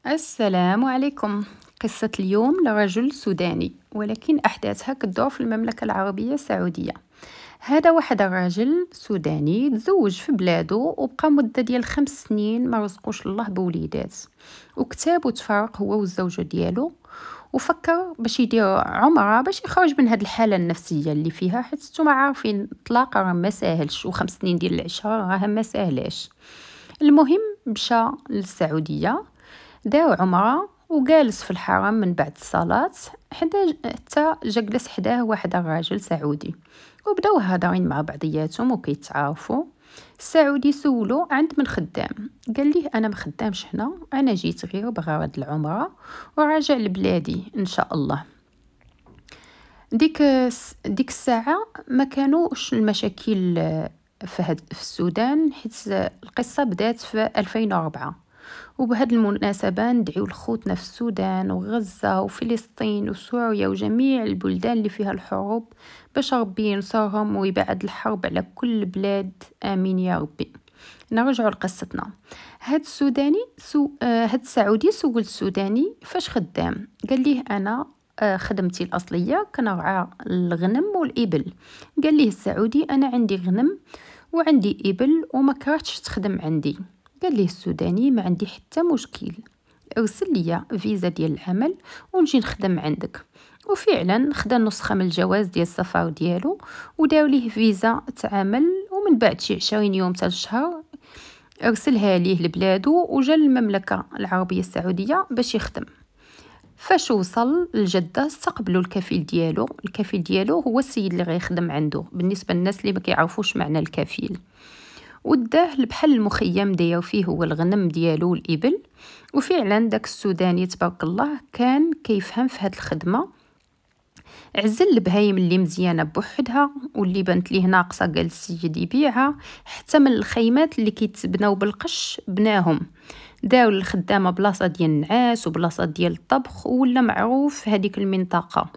السلام عليكم. قصة اليوم لرجل سوداني، ولكن أحداثها كتدور في المملكة العربية السعودية. هذا واحد الراجل سوداني تزوج في بلاده وبقى مدة ديال 5 سنين ما رزقوش الله بوليدات، وكتاب وتفارق هو والزوجة ديالو، وفكر باش يدير عمرة باش يخرج من هاد الحالة النفسية اللي فيها، حيت نتوما عارفين الطلاق راه ما ساهلش، و5 سنين ديال العشرة راه ما ساهلاش. المهم مشى للسعودية، داو عمرة وجالس في الحرم من بعد الصلاة حتى جا جلس حداه واحد الراجل سعودي، وبداو هادرين مع بعضياتهم وكيتعارفوا. السعودي سولو عند من خدام، قال ليه انا ما خدامش هنا، انا جيت غير بغرض العمرة وراجع لبلادي ان شاء الله. ديك الساعة ما كانوش المشاكل في السودان، حيت القصة بدات في 2004. وبهذه المناسبة ندعو لخوتنا في السودان وغزة وفلسطين وسوريا وجميع البلدان اللي فيها الحروب باش ربي ينصرهم ويبعد الحرب على كل البلاد، آمين يا ربي. نرجع لقصتنا. هاد السعودي سول السوداني فاش خدام، قال ليه أنا خدمتي الأصلية كنرعى الغنم والإبل. قال ليه السعودي أنا عندي غنم وعندي إبل وما كرهتش تخدم عندي. قال ليه السوداني ما عندي حتى مشكل، ارسل لي فيزا ديال العمل ونجي نخدم عندك. وفعلا خدا نسخة من الجواز ديال السفر ديالو وداو ليه فيزا تعامل، ومن بعد شي 20 يوم تاع الشهر ارسلها ليه لبلادو وجا المملكة العربية السعودية باش يخدم. فاش وصل لجدة استقبلوا الكفيل ديالو هو السيد اللي غيخدم عنده، بالنسبة للناس اللي ما كيعرفوش معنى الكفيل. وداه لبحال المخيم داير فيه هو الغنم ديالو والإبل. وفعلا داك السوداني تبارك الله كان كيفهم في هاد الخدمة، عزل البهايم اللي مزيانة بوحدها واللي بانت ليه ناقصة قال السيد يبيعها، حتى من الخيمات اللي كيتبناو بالقش بناهم. داو الخدامة بلاصة ديال النعاس وبلاصة ديال الطبخ، ولا معروف في هذيك المنطقة.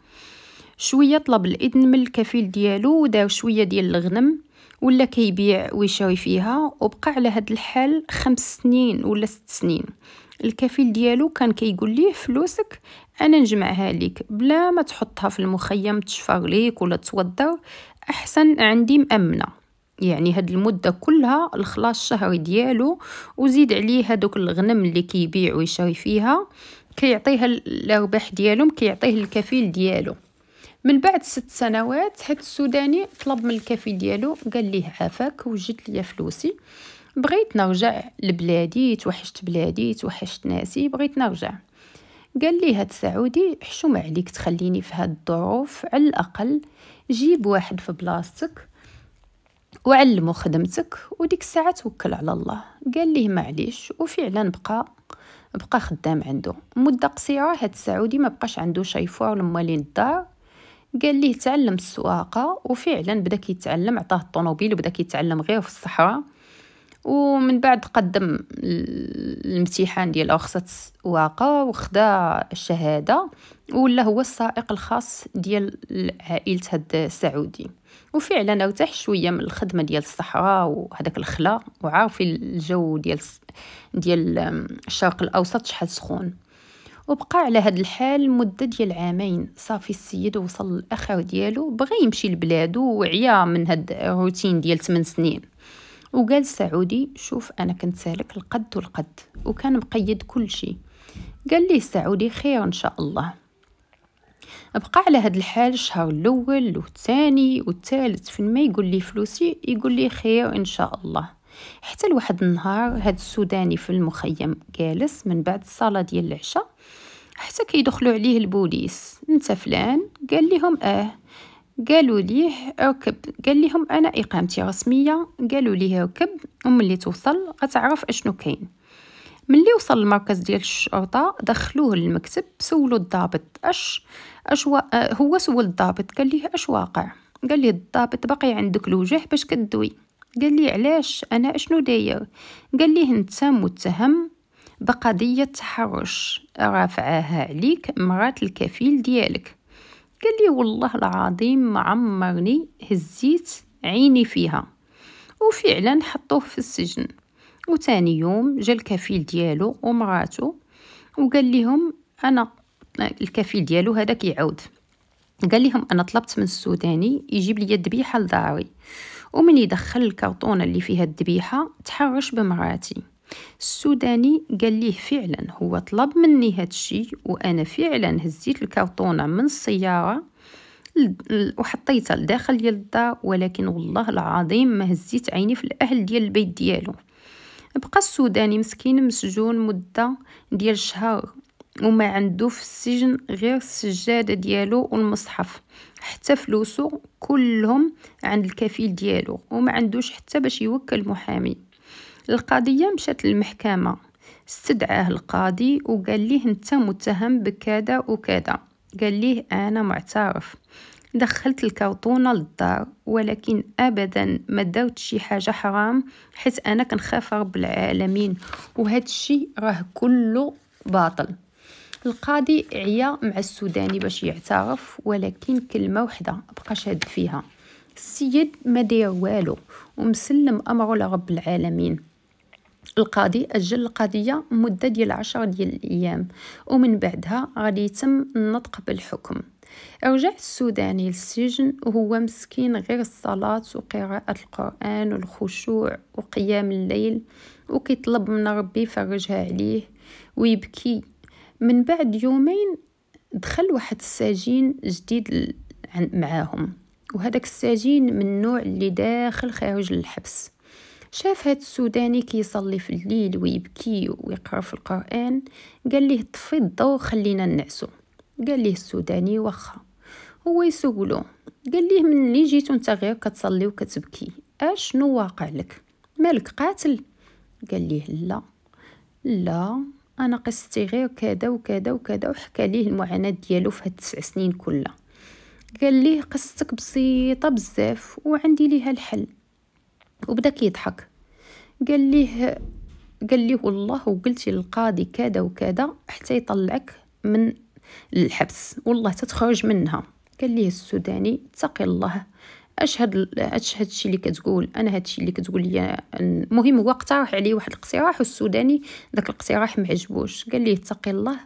شوية طلب الإذن من الكفيل ديالو وداو شوية ديال الغنم ولا كيبيع ويشري فيها، وبقى على هاد الحال 5 سنين ولا 6 سنين. الكفيل ديالو كان كيقول ليه فلوسك انا نجمعها ليك بلا ما تحطها في المخيم تشفر ليك ولا توضر، احسن عندي مأمنة. يعني هاد المدة كلها الخلاص الشهري ديالو، وزيد عليه هادوك الغنم اللي كيبيع ويشري فيها كيعطيها الارباح ديالهم كيعطيه الكفيل ديالو. من بعد 6 سنوات هاد السوداني طلب من الكفيل ديالو، قال ليه عافاك وجدت لي فلوسي، بغيت نرجع لبلادي، توحشت بلادي توحشت ناسي، بغيت نرجع. قال ليه هاد السعودي حشوم عليك تخليني في هاد الظروف، على الأقل جيب واحد في بلاصتك وعلمو خدمتك وديك الساعة توكل على الله. قال ليه معليش، وفعلا بقى خدام عنده مدة قصيرة. هاد السعودي ما بقاش عنده شيفور لمالين الدار، قال ليه تعلم السواقة، وفعلا بدا كيتعلم، عطاه الطوموبيل وبدا كيتعلم غير في الصحراء. ومن بعد قدم الامتحان ديال رخصة السواقة وخدا الشهادة، ولا هو السائق الخاص ديال عائلة هاد السعودي. وفعلا ارتاح شوية من الخدمة ديال الصحراء وهداك الخلا، وعارف الجو ديال الشرق الأوسط شحال سخون. وبقى على هاد الحال مدة ديال 2 عام. صافي السيد وصل الأخر ديالو، بغى يمشي لبلادو وعيا من هاد الروتين ديال 8 سنين. وقال السعودي شوف أنا كنت سالك القد والقد وكان مقيد كل شيء. قال ليه السعودي خير إن شاء الله. بقى على هاد الحال الشهر الأول والثاني والثالث، فين ما يقول لي فلوسي يقول لي خير إن شاء الله. حتى لواحد النهار هاد السوداني في المخيم جالس من بعد الصلاة ديال العشاء، حتى كيدخلوا عليه البوليس، انت فلان؟ قال لهم قالوا ليه اركب. قال لهم انا اقامتي رسميه. قالوا ليه اركب، وملي توصل غتعرف اشنو كاين. ملي وصل المركز ديال الشرطه دخلوه للمكتب، سولوا الضابط هو سول الضابط قال ليه اش واقع. قال ليه الضابط باقي عندك الوجه باش كدوي. قال ليه علاش انا اشنو داير؟ قال ليه انت متهم بقضيه تحرش رافعاها عليك مرات الكفيل ديالك. قال لي والله العظيم ما عمرني هزيت عيني فيها. وفعلا حطوه في السجن. وتاني يوم جا الكفيل ديالو ومراته وقال لهم انا الكفيل ديالو هذاك يعاود قال لهم انا طلبت من السوداني يجيب لي الذبيحه لداري، ومن يدخل الكرتونه اللي فيها الذبيحه تحرش بمراتي. السوداني قال ليه فعلا هو طلب مني هادشي، وانا فعلا هزيت الكرتونه من السياره وحطيتها لداخل ديال الدار، ولكن والله العظيم ما هزيت عيني في الاهل ديال البيت ديالو. بقى السوداني مسكين مسجون مده ديال شهر، وما عنده في السجن غير السجاده ديالو والمصحف، حتى فلوسو كلهم عند الكفيل ديالو، وما عندوش حتى باش يوكل محامي. القضيه مشات للمحكمه، استدعاه القاضي وقال ليه انت متهم بكذا وكذا. قال ليه انا معترف دخلت الكرتونه للدار، ولكن ابدا ما درت شي حاجه حرام، حيت انا كنخاف رب العالمين، وهذا الشيء راه كله باطل. القاضي عيا مع السوداني باش يعترف، ولكن كلمه وحده بقى شاد فيها. السيد ما داير والو ومسلم امره لرب العالمين. القاضي اجل القضيه مده ديال 10 ديال الايام، ومن بعدها غادي يتم النطق بالحكم. رجع السوداني للسجن وهو مسكين غير الصلاة وقراءة القرآن والخشوع وقيام الليل، وكيطلب من ربي يفرجها عليه ويبكي. من بعد يومين دخل واحد السجين جديد معاهم، وهذاك السجين من النوع اللي داخل خارج الحبس. شاف هاد السوداني كيصلي في الليل ويبكي ويقرأ في القرآن، قال ليه طفي الضوء خلينا نعسو. قال ليه السوداني واخا. هو يسولو قال ليه من اللي جيتو انت غير كتصلي وكتبكي، اشنو واقع لك؟ مالك قاتل؟ قال ليه لا انا قصتي غير كذا وكذا وكذا، وحكى ليه المعاناه ديالو في هاد 9 سنين كلها. قال ليه قصتك بسيطه بزاف وعندي ليها الحل، وبدا كيضحك. قال ليه والله وقلتي للقاضي كذا وكذا حتى يطلعك من الحبس والله تتخرج منها. قال ليه السوداني اتقي الله، اشهد هادشي اللي كتقول، انا هادشي اللي كتقول لي. المهم هو اقترح عليه واحد الاقتراح، والسوداني داك الاقتراح معجبوش. قال ليه اتقي الله،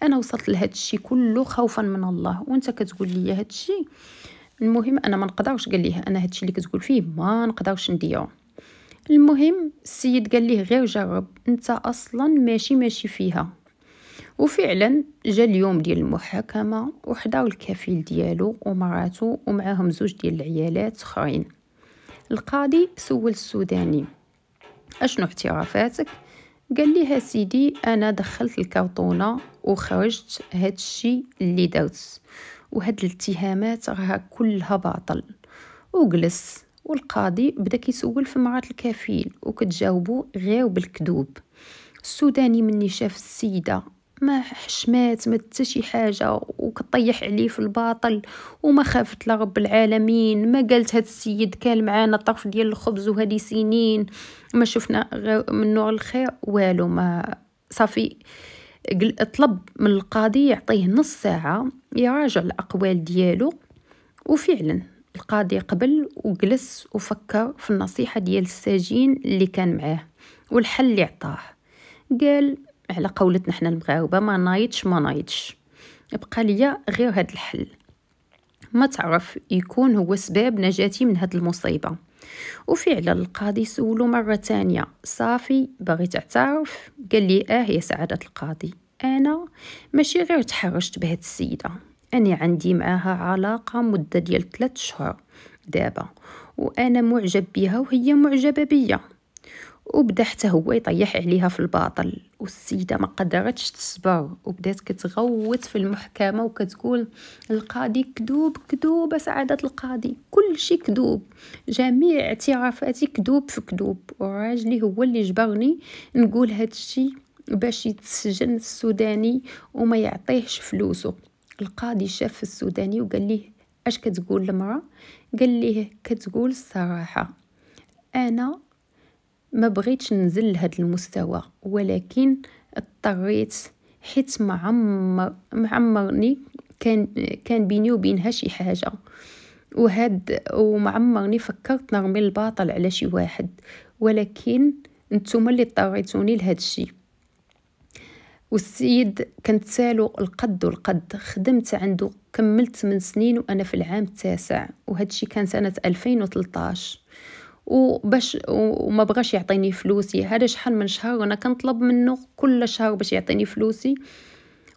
انا وصلت لهادشي كله خوفا من الله، وانت كتقول لي هادشي. المهم انا ما نقدرش، قال ليه انا هادشي اللي كتقول فيه ما نقدرش نديرو. المهم السيد قال ليه غير جرب، انت اصلا ماشي فيها. وفعلا جا اليوم ديال المحاكمه وحضر الكفيل ديالو ومراته ومعاهم 2 ديال العيالات اخرين. القاضي سول السوداني اشنو اعترافاتك؟ قال لي سيدي انا دخلت الكرتونه وخرجت هادشي اللي درت، وهاد الاتهامات راها كلها باطل. وجلس والقاضي بدا كيسول في مرات الكفيل وكتجاوبو غير بالكذوب. السوداني مني شاف السيده ما حشمات ما حتى شي حاجه وكطيح عليه في الباطل، وما خافت لرب العالمين، ما قالت هاد السيد كان معانا طرف ديال الخبز وهادي سنين ما شفنا غير من نوع الخير والو. ما صافي طلب من القاضي يعطيه نص ساعه يراجع الاقوال ديالو، وفعلا القاضي قبل وجلس وفكر في النصيحه ديال السجين اللي كان معاه والحل اللي عطاه. قال على قولتنا حنا المغاربه ما نايضش بقى ليا غير هاد الحل، ما تعرف يكون هو سبب نجاتي من هاد المصيبه. وفعلا القاضي سولو مره تانية صافي باغي تعترف؟ قال لي يا سعاده القاضي، انا ماشي غير تحرشت بهاد السيده، انا عندي معاها علاقه مده ديال 3 شهور دابا، وانا معجب بها وهي معجبه بيا. وبدا حتى هو يطيح عليها في الباطل، والسيده ما قدرتش تصبر وبدات كتغوت في المحكمه وكتقول القاضي كذوب سعاده القاضي، كل شيء كذوب، جميع اعترافاتي كذوب في كذوب، وراجلي هو اللي جبرني نقول هاد الشيء باش يتسجن السوداني وما يعطيهش فلوسه. القاضي شاف السوداني وقال ليه اش كتقول المراه؟ قال ليه كتقول الصراحه، انا ما بغيتش ننزل لهذا المستوى، ولكن اضطريت حيت معمرني كان بيني وبينها شي حاجه، ومعمرني فكرت نرمي الباطل على شي واحد، ولكن نتوما اللي اضطريتوني لهذا الشيء. والسيد كانت سالو القد والقد. خدمت عنده، كملت 8 سنين وأنا في العام التاسع، وهادشي كان سنة 2013. وما بغاش يعطيني فلوسي. هذا شحال من شهر وانا كنطلب منه كل شهر باش يعطيني فلوسي،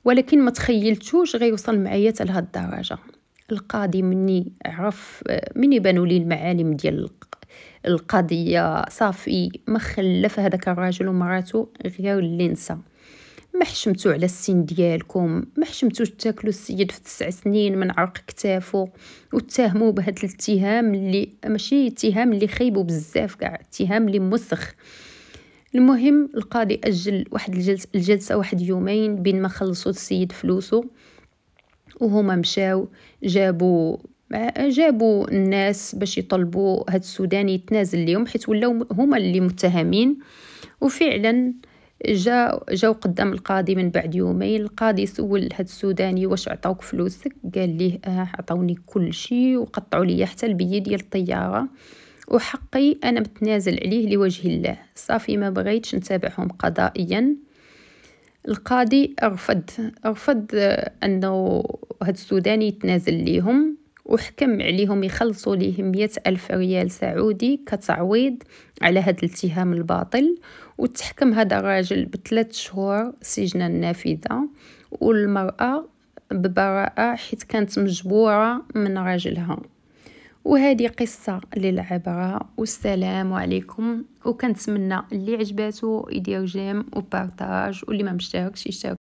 ولكن ما تخيلتوش غيوصل معايا حتى لهاد الدرجه. القاضي مني بانوا لي المعالم ديال القضيه، صافي ما خلف هذاك الراجل ومراته غير اللي نسى. ما حشمتو على السن ديالكم، ما حشمتوش تاكلوا السيد في 9 سنين من عرق كتافه واتهموه بهاد الاتهام اللي ماشي اتهام اللي خيبوا بزاف، كاع اتهام اللي مسخ. المهم القاضي اجل واحد الجلسه واحد يومين بين ما خلصوا السيد فلوسه، وهما مشاو جابوا الناس باش يطلبوا هاد السوداني يتنازل ليهم، حيت ولاو هما اللي متهمين. وفعلا جاو قدام القاضي من بعد يومين. القاضي سول هاد السوداني واش عطاوك فلوسك؟ قال ليه عطاوني كل شيء وقطعوا لي حتى البي ديال الطياره، وحقي انا متنازل عليه لوجه الله. صافي ما بغيتش نتابعهم قضائيا. القاضي رفض انه هاد السوداني يتنازل ليهم، وحكم عليهم يخلصوا ليه 100,000 ريال سعودي كتعويض على هاد الاتهام الباطل. وتحكم هذا الراجل ب3 شهور سجنا نافذة، والمرأة ببراءة حيث كانت مجبورة من راجلها. وهذه قصة للعبرة. والسلام عليكم، وكنتمنى اللي عجباتو يدير جيم وبارطاج، واللي ما مشتركش يشترك.